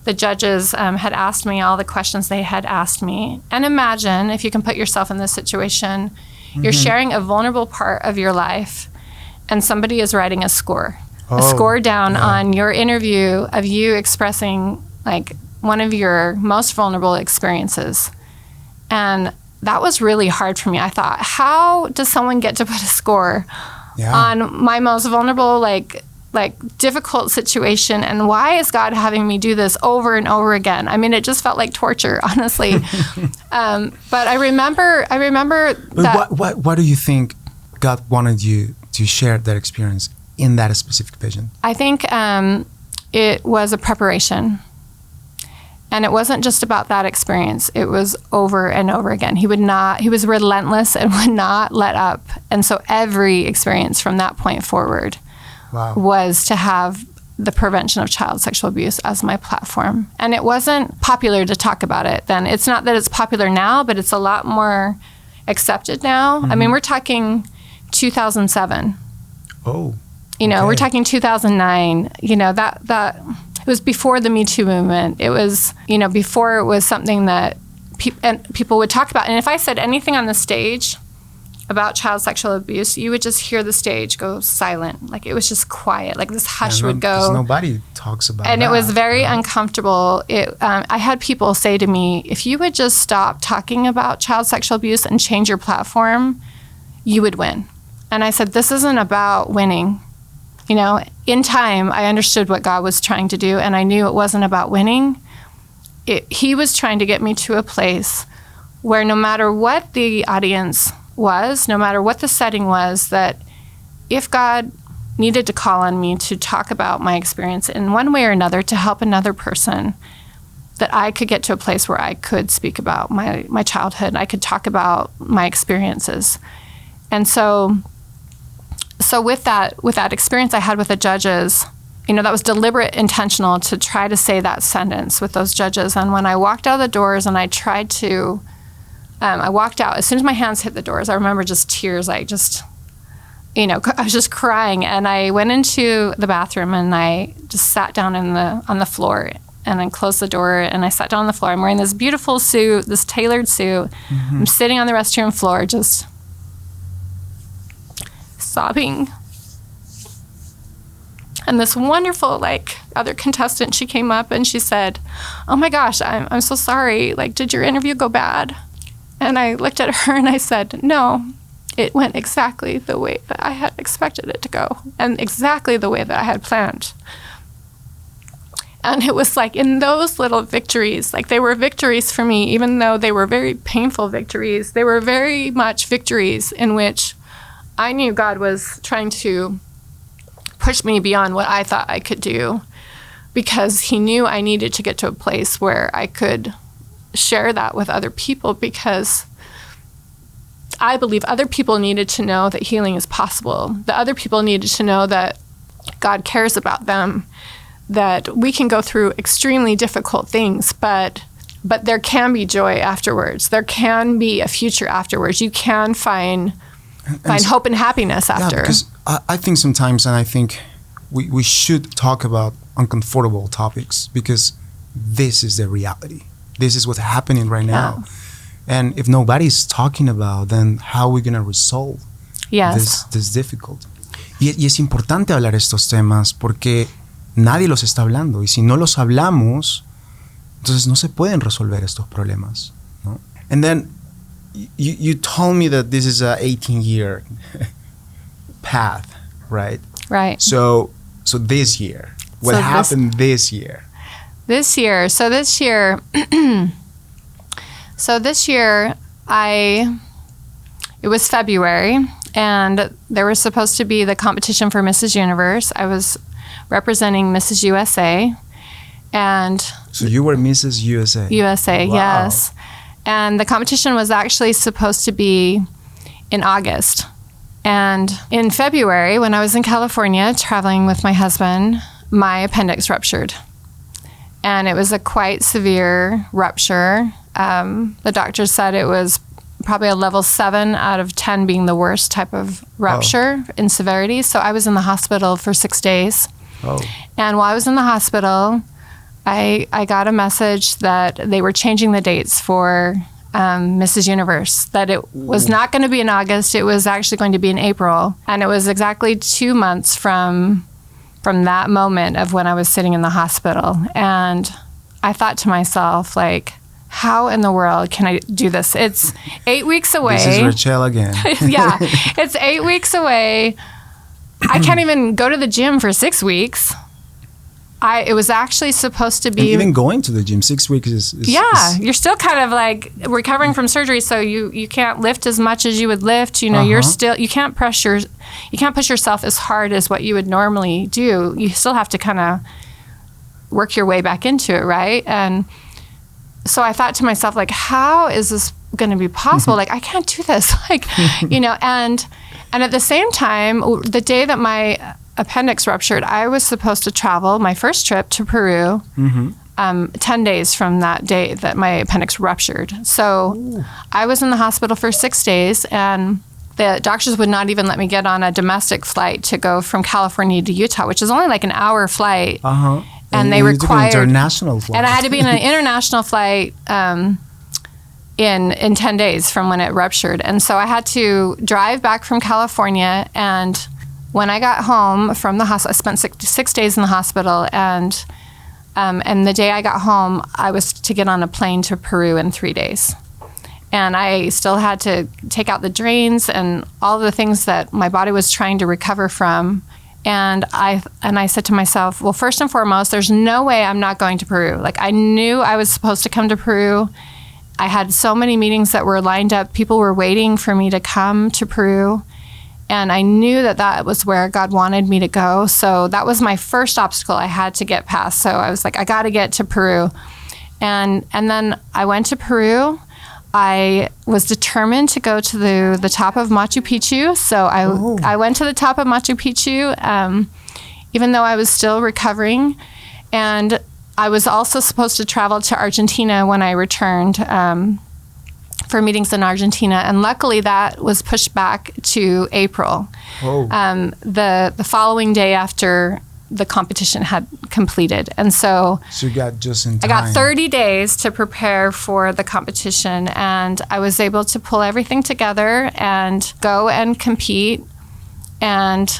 the judges had asked me all the questions they had asked me, and imagine if you can put yourself in this situation, you're sharing a vulnerable part of your life, and somebody is writing a score down on your interview of you expressing one of your most vulnerable experiences. And that was really hard for me. I thought, how does someone get to put a score on my most vulnerable, difficult situation? And why is God having me do this over and over again? I mean, it just felt like torture, honestly. But I remember that. Why do you think God wanted you to share that experience in that specific vision? I think it was a preparation. And it wasn't just about that experience. It was over and over again. He was relentless and would not let up. And so every experience from that point forward was to have the prevention of child sexual abuse as my platform. And it wasn't popular to talk about it then. It's not that it's popular now, but it's a lot more accepted now. I mean, we're talking 2007. Oh. We're talking 2009. That it was before the Me Too movement. It was, before it was something that people would talk about. And if I said anything on the stage about child sexual abuse, you would just hear the stage go silent. Like it was just quiet. Like this hush would go. Nobody talks about it. And it was very uncomfortable. I had people say to me, if you would just stop talking about child sexual abuse and change your platform, you would win. And I said, this isn't about winning. You know, in time, I understood what God was trying to do, and I knew it wasn't about winning. He was trying to get me to a place where no matter what the audience was, no matter what the setting was, that if God needed to call on me to talk about my experience in one way or another to help another person, that I could get to a place where I could speak about my childhood. I could talk about my experiences. And so with that experience I had with the judges, you know, that was deliberate, intentional to try to say that sentence with those judges. And when I walked out of the doors and I tried to, I walked out, as soon as my hands hit the doors, I remember just tears, like just, you know, I was just crying. And I went into the bathroom and I just sat down on the floor and then closed the door and I sat down on the floor. I'm wearing this beautiful suit, this tailored suit. Mm-hmm. I'm sitting on the restroom floor just sobbing. And this wonderful, like, other contestant, she came up and she said, oh my gosh, I'm so sorry. Like, did your interview go bad? And I looked at her and I said, no, it went exactly the way that I had expected it to go and exactly the way that I had planned. And it was like in those little victories, like they were victories for me, even though they were very painful victories, they were very much victories in which I knew God was trying to push me beyond what I thought I could do, because he knew I needed to get to a place where I could share that with other people, because I believe other people needed to know that healing is possible. The other people needed to know that God cares about them, that we can go through extremely difficult things, but there can be joy afterwards. There can be a future afterwards. You can find hope and happiness after. Yeah, because I think sometimes, and I think we should talk about uncomfortable topics, because this is the reality. This is what's happening right now. And if nobody's talking about, then how are we going to resolve this difficulty? Y es importante hablar estos temas porque nadie los está hablando. Y si no los hablamos, entonces no se pueden resolver estos problemas, ¿no? And then you told me that this is a 18-year path, right? Right. So this year, what happened this year? This year, it was February, and there was supposed to be the competition for Mrs. Universe. I was representing Mrs. USA, and so you were Mrs. USA. USA, wow. Yes. And the competition was actually supposed to be in August. And in February, when I was in California traveling with my husband, my appendix ruptured. And it was a quite severe rupture. The doctor said it was probably a level 7 out of 10 being the worst type of rupture in severity. So I was in the hospital for 6 days. Oh. And while I was in the hospital, I got a message that they were changing the dates for Mrs. Universe, that it was not going to be in August. It was actually going to be in April. And it was exactly 2 months from that moment of when I was sitting in the hospital. And I thought to myself, like, how in the world can I do this? It's 8 weeks away. This is Rachelle again. Yeah, it's 8 weeks away. I can't even go to the gym for 6 weeks. It was actually supposed to be... And even going to the gym, 6 weeks is you're still kind of like recovering from surgery, so you can't lift as much as you would lift. You know, you're still... You can't push yourself as hard as what you would normally do. You still have to kind of work your way back into it, right? And so I thought to myself, like, how is this going to be possible? Like, I can't do this. Like, you know, and at the same time, the day that my appendix ruptured, I was supposed to travel my first trip to Peru 10 days from that day that my appendix ruptured. So I was in the hospital for 6 days, and the doctors would not even let me get on a domestic flight to go from California to Utah, which is only like an hour flight. And they required an international flight. And I had to be in an international flight in 10 days from when it ruptured. And so I had to drive back from California. And when I got home from the hospital, I spent six days in the hospital. And the day I got home, I was to get on a plane to Peru in 3 days. And I still had to take out the drains and all the things that my body was trying to recover from. And I said to myself, well, first and foremost, there's no way I'm not going to Peru. Like, I knew I was supposed to come to Peru. I had so many meetings that were lined up. People were waiting for me to come to Peru. And I knew that that was where God wanted me to go. So that was my first obstacle I had to get past. So I was like, I got to get to Peru. And then I went to Peru. I was determined to go to the top of Machu Picchu. So I went to the top of Machu Picchu, even though I was still recovering. And I was also supposed to travel to Argentina when I returned for meetings in Argentina. And luckily that was pushed back to April, the following day after the competition had completed. And so you got just in time. I got 30 days to prepare for the competition, and I was able to pull everything together and go and compete. And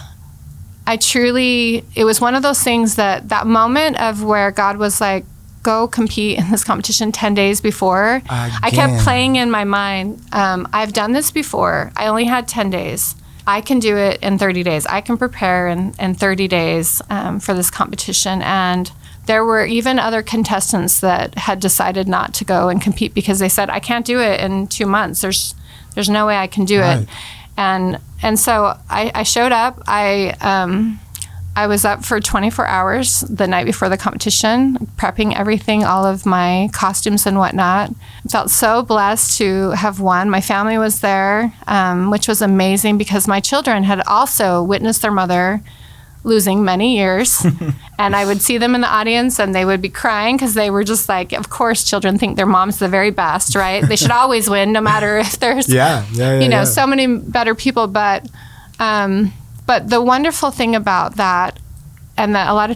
it was one of those things that moment of where God was like, go compete in this competition 10 days before. Again. I kept playing in my mind, I've done this before. I only had 10 days. I can do it in 30 days. I can prepare in 30 days for this competition. And there were even other contestants that had decided not to go and compete because they said, I can't do it in 2 months. There's no way I can do it. And so I showed up. I was up for 24 hours the night before the competition, prepping everything, all of my costumes and whatnot. I felt so blessed to have won. My family was there, which was amazing because my children had also witnessed their mother losing many years. And I would see them in the audience and they would be crying because they were just like, of course, children think their mom's the very best, right? They should always win, no matter if there's, so many better people. But the wonderful thing about that, and that a lot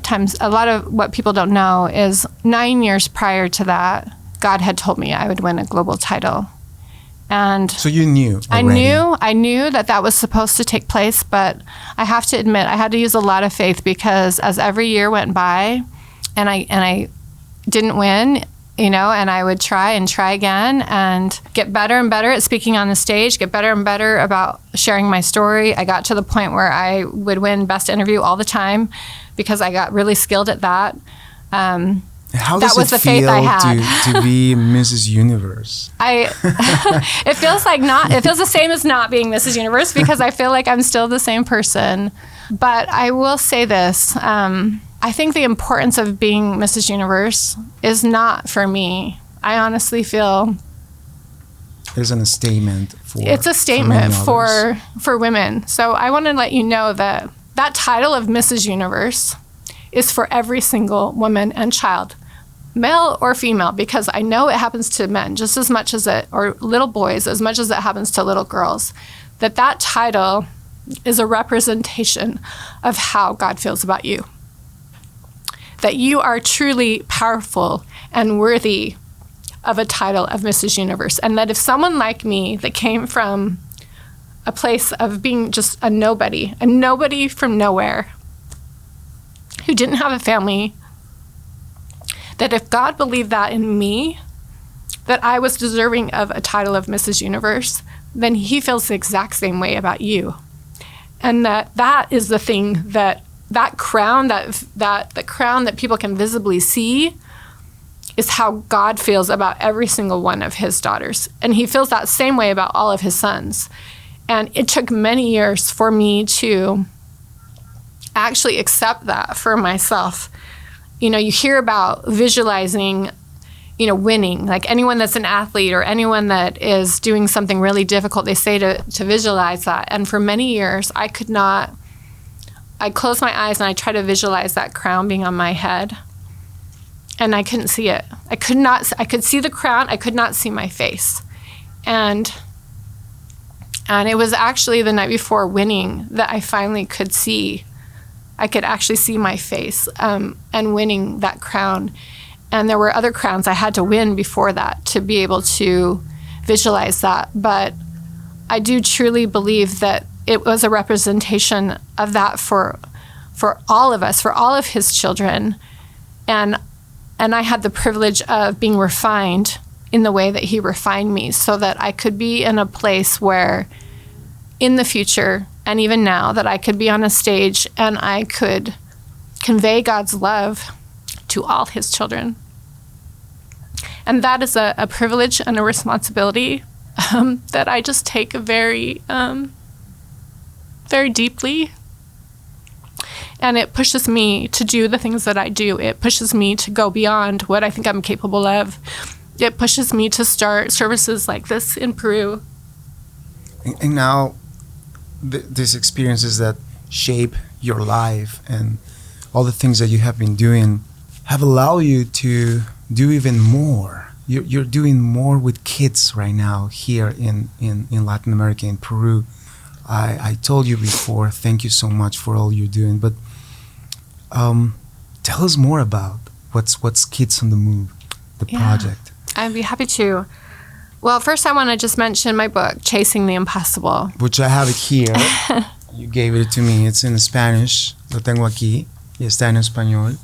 of what people don't know is 9 years prior to that, God had told me I would win a global title. And so you knew already. I knew that was supposed to take place, but I have to admit I had to use a lot of faith because as every year went by and I didn't win, and I would try and try again and get better and better at speaking on the stage, get better and better about sharing my story. I got to the point where I would win Best Interview all the time because I got really skilled at that. How does it feel to be Mrs. Universe? It feels the same as not being Mrs. Universe because I feel like I'm still the same person. But I will say this. I think the importance of being Mrs. Universe is not for me. I honestly feel it's a statement for women. So I want to let you know that title of Mrs. Universe is for every single woman and child, male or female, because I know it happens to men just as much as or little boys as much as it happens to little girls. That title is a representation of how God feels about you. That you are truly powerful and worthy of a title of Mrs. Universe. And that if someone like me that came from a place of being just a nobody from nowhere, who didn't have a family, that if God believed that in me, that I was deserving of a title of Mrs. Universe, then he feels the exact same way about you. And that is the thing that crown, the crown that people can visibly see is how God feels about every single one of his daughters. And he feels that same way about all of his sons. And it took many years for me to actually accept that for myself. You hear about visualizing, winning. Like anyone that's an athlete or anyone that is doing something really difficult, they say to visualize that. And for many years, I closed my eyes and I tried to visualize that crown being on my head. And I couldn't see it. I could see the crown. I could not see my face. And it was actually the night before winning that I finally could see. I could actually see my face and winning that crown. And there were other crowns I had to win before that to be able to visualize that, but I do truly believe that it was a representation of that for all of us, for all of his children. And I had the privilege of being refined in the way that he refined me, so that I could be in a place where in the future, and even now, that I could be on a stage and I could convey God's love to all his children. And that is a privilege and a responsibility that I just take very, very deeply. And it pushes me to do the things that I do. It pushes me to go beyond what I think I'm capable of. It pushes me to start services like this in Peru. And now, these experiences that shape your life and all the things that you have been doing have allowed you to do even more. You're doing more with kids right now here in Latin America, in Peru. I told you before, thank you so much for all you're doing. But tell us more about what's Kids on the Move, the project. I'd be happy to. Well, first I want to just mention my book, Chasing the Impossible. Which I have it here. You gave it to me. It's in Spanish. Lo tengo aquí. Y está en español.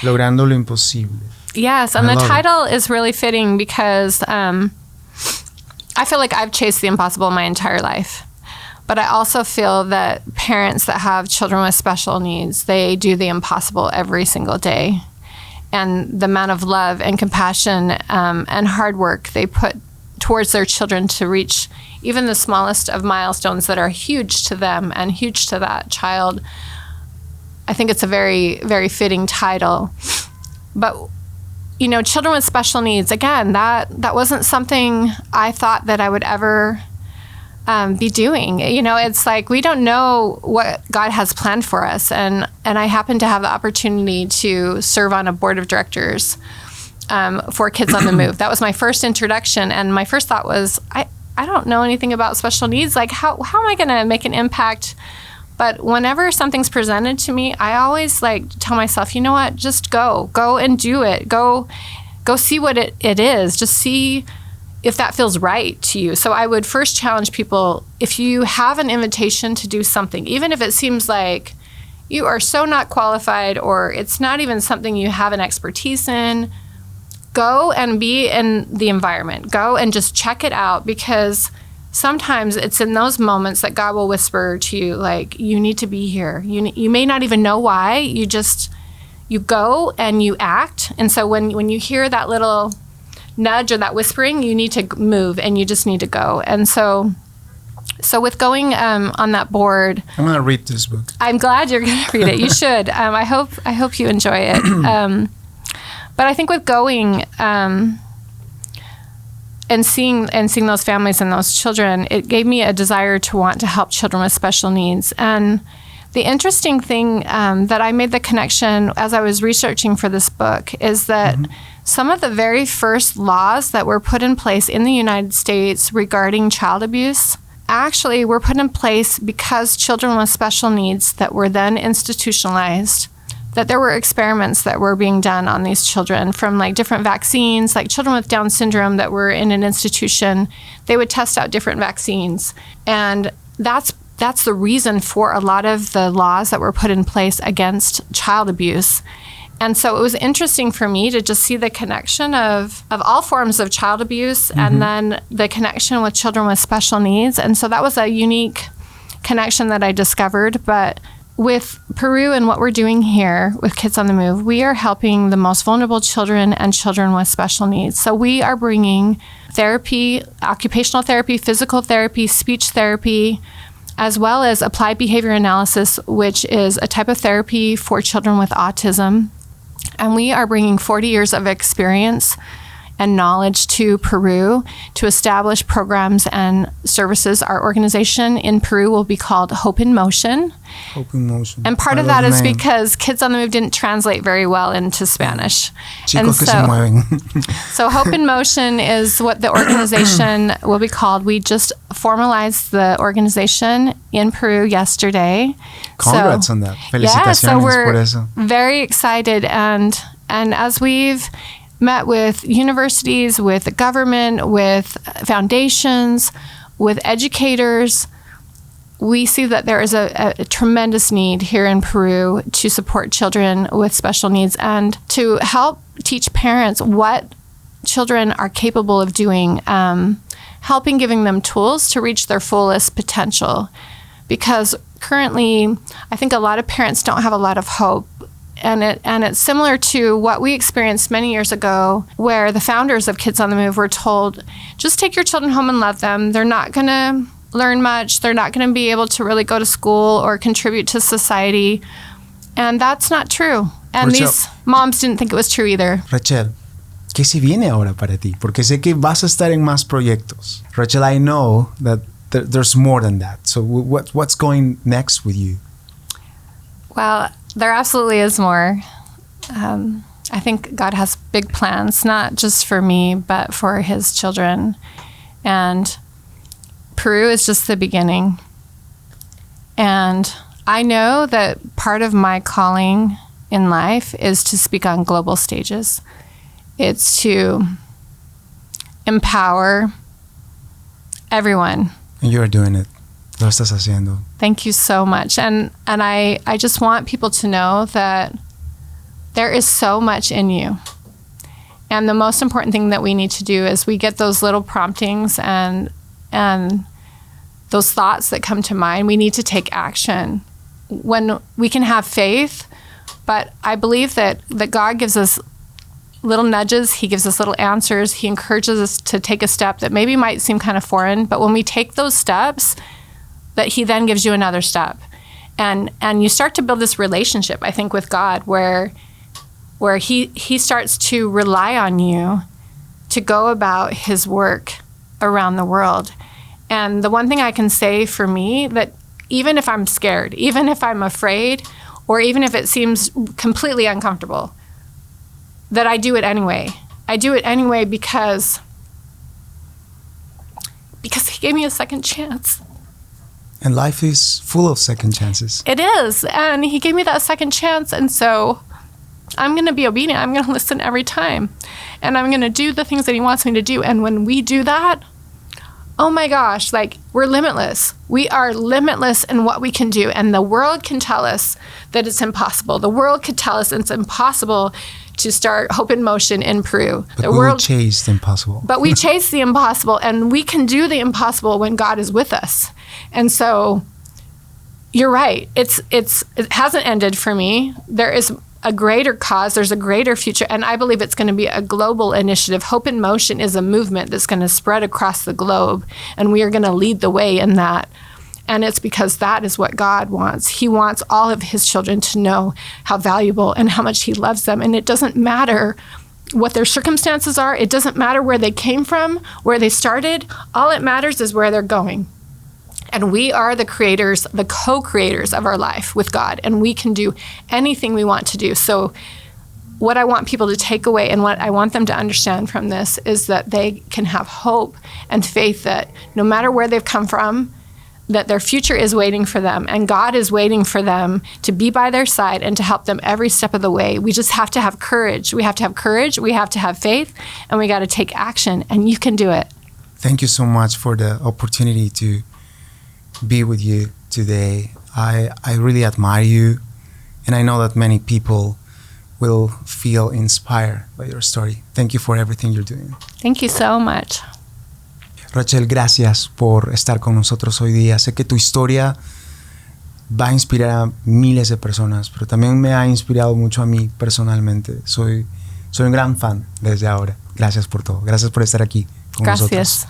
Logrando lo imposible. Yes, and the title is really fitting because I feel like I've chased the impossible my entire life. But I also feel that parents that have children with special needs, they do the impossible every single day. And the amount of love and compassion and hard work they put towards their children to reach even the smallest of milestones that are huge to them and huge to that child. I think it's a very, very fitting title. But, you know, children with special needs, again, that wasn't something I thought that I would ever be doing. You know, it's like we don't know what God has planned for us. And I happen to have the opportunity to serve on a board of directors for Kids on the Move. That was my first introduction. And my first thought was, I don't know anything about special needs. Like, how am I going to make an impact? But whenever something's presented to me, I always tell myself, you know what, just go and do it. Go see what it is. Just see if that feels right to you. So I would first challenge people, if you have an invitation to do something, even if it seems like you are so not qualified or it's not even something you have an expertise in, go and be in the environment. Go and just check it out, because sometimes it's in those moments that God will whisper to you, like, you need to be here. You may not even know why. You go and you act. And so when you hear that little nudge or that whispering, you need to move and you just need to go. And so with going on that board, I'm going to read this book. I'm glad you're going to read it. You should. I hope you enjoy it. But I think with going and seeing those families and those children, it gave me a desire to want to help children with special needs. And the interesting thing that I made the connection as I was researching for this book is that some of the very first laws that were put in place in the United States regarding child abuse actually were put in place because children with special needs that were then institutionalized, that there were experiments that were being done on these children, from different vaccines, like children with Down syndrome that were in an institution, they would test out different vaccines. And that's the reason for a lot of the laws that were put in place against child abuse. And so it was interesting for me to just see the connection of all forms of child abuse and then the connection with children with special needs. And so that was a unique connection that I discovered. But with Peru and what we're doing here with Kids on the Move, we are helping the most vulnerable children and children with special needs. So we are bringing therapy, occupational therapy, physical therapy, speech therapy, as well as applied behavior analysis, which is a type of therapy for children with autism. And we are bringing 40 years of experience and knowledge to Peru to establish programs and services. Our organization in Peru will be called Hope in Motion. Hope in Motion. And part of that is because Kids on the Move didn't translate very well into Spanish. Chicos que se mueven. So Hope in Motion is what the organization will be called. We just formalized the organization in Peru yesterday. Congrats on that. Felicitaciones so we're por eso. Very excited. And as we've met with universities, with the government, with foundations, with educators, we see that there is a tremendous need here in Peru to support children with special needs and to help teach parents what children are capable of doing, helping giving them tools to reach their fullest potential. Because currently, I think a lot of parents don't have a lot of hope. And it's similar to what we experienced many years ago, where the founders of Kids on the Move were told, just take your children home and love them. They're not going to learn much. They're not going to be able to really go to school or contribute to society. And that's not true. And these moms didn't think it was true either. Rachelle, ¿qué se viene ahora para ti? Porque sé que vas a estar en más proyectos. Rachelle, I know that there's more than that. So what's going next with you? Well, there absolutely is more. I think God has big plans, not just for me, but for his children. And Peru is just the beginning. And I know that part of my calling in life is to speak on global stages. It's to empower everyone. And you are doing it. Lo estás haciendo. Thank you so much. And I just want people to know that there is so much in you. And the most important thing that we need to do is we get those little promptings and those thoughts that come to mind. We need to take action. When we can have faith, but I believe that God gives us little nudges. He gives us little answers. He encourages us to take a step that maybe might seem kind of foreign, but when we take those steps, that he then gives you another step. And you start to build this relationship, I think, with God where he starts to rely on you to go about his work around the world. And the one thing I can say for me, that even if I'm scared, even if I'm afraid, or even if it seems completely uncomfortable, that I do it anyway. I do it anyway because he gave me a second chance. And life is full of second chances. It is. And he gave me that second chance. And so I'm going to be obedient. I'm going to listen every time. And I'm going to do the things that he wants me to do. And when we do that, oh my gosh, like, we're limitless. We are limitless in what we can do. And the world can tell us that it's impossible. The world could tell us it's impossible to start Hope in Motion in Peru. But we chase the impossible. But we chase the impossible, and we can do the impossible when God is with us. And so you're right. It hasn't ended for me. There is a greater cause. There's a greater future. And I believe it's going to be a global initiative. Hope in Motion is a movement that's going to spread across the globe. And we are going to lead the way in that. And it's because that is what God wants. He wants all of his children to know how valuable and how much he loves them. And it doesn't matter what their circumstances are. It doesn't matter where they came from, where they started. All it matters is where they're going. And we are the creators, the co-creators of our life with God. And we can do anything we want to do. So what I want people to take away and what I want them to understand from this is that they can have hope and faith that no matter where they've come from, that their future is waiting for them, and God is waiting for them to be by their side and to help them every step of the way. We just have to have courage. We have to have courage, we have to have faith, and we got to take action, and you can do it. Thank you so much for the opportunity to be with you today. I really admire you, and I know that many people will feel inspired by your story. Thank you for everything you're doing. Thank you so much. Rachelle, gracias por estar con nosotros hoy día. Sé que tu historia va a inspirar a miles de personas, pero también me ha inspirado mucho a mí personalmente. Soy un gran fan desde ahora. Gracias por todo. Gracias por estar aquí con nosotros. Gracias.